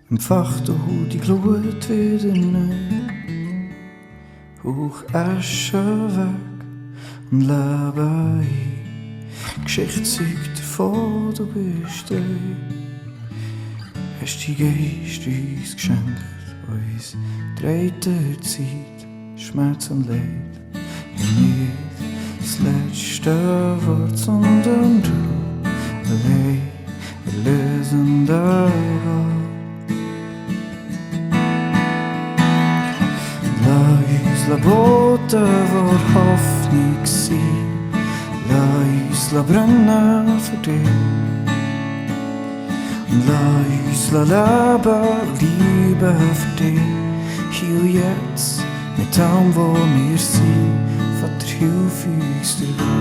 Entfacht die Glut wieder neu, hoch Asche weg und lebe ein. Geschichte zeugt davon, du bist treu. Hast die Geist uns geschenkt, uns dreht der Zeit, Schmerz und Leid. Und nicht das letzte Wort, sondern du allein, erlösender Gott. Lass uns boten, wo Hoffnung sein. Lass uns brennen für dich. Und lass uns leben, lieben für dich. Hier und jetzt, mit allem, wo wir sind. Vater, hilf uns dabei.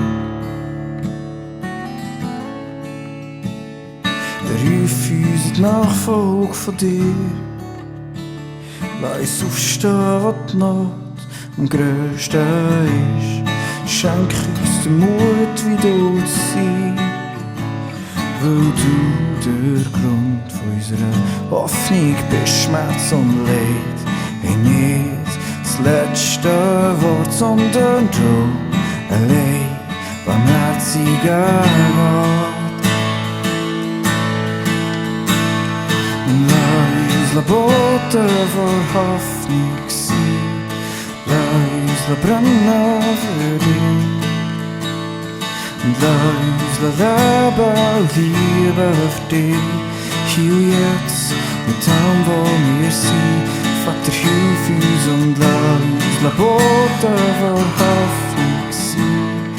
Beruf uns in die Nachfolge von dir. Lass uns aufstehen, wo die Not am grössten ist. Schenk uns den Mut, wie du zu sein, weil du der Grund von unserer Hoffnung bist. Schmerz und Leid, hey, nicht das letzte Wort, sondern du allein, barmherziger Gott. Und lass uns boten vor Hoffnung sein. Lass uns brennen für dich. Und lass uns leben, lieben für dich. Hier und jetzt, mit allem, wo wir sind. Vater, hilf uns und lass uns boten vor Hoffnung sein.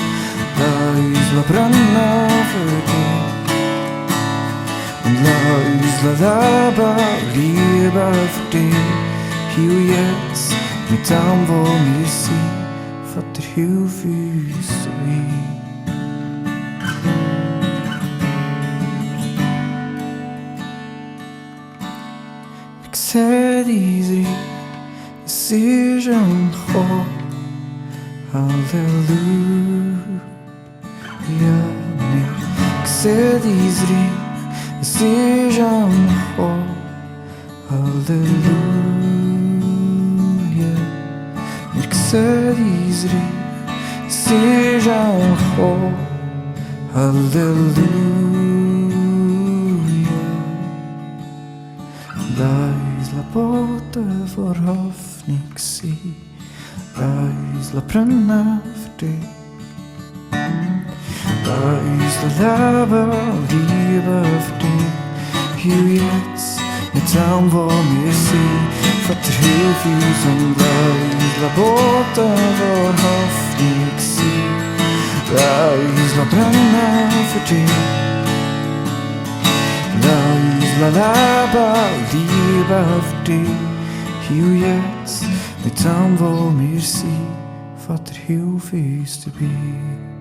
Lass uns brennen für dich. Und lass uns leben, lieben für dich. Hier und jetzt, mit allem, wo wir sind. Vater, hilf uns dabei. Ich sehe dein Reich, es ist gekommen. Halleluja. Ich sehe dein Reich, es ist gekommen. Halleluja. Ich sehe dein Reich, es ist gekommen. Halleluja. Lass uns boten vor Hoffnung sein. Lass uns brennen für dich. Lass uns leben, lieben für dich. Hier und jetzt, mit allem, wo wir sind. Vater, hilf uns und lass uns boten vor Hoffnung sein. Lass uns brennen für dich. Lass uns leben, lieben für dich. Hier und jetzt, mit allem, wo wir sind. Vater, hilf uns dabei.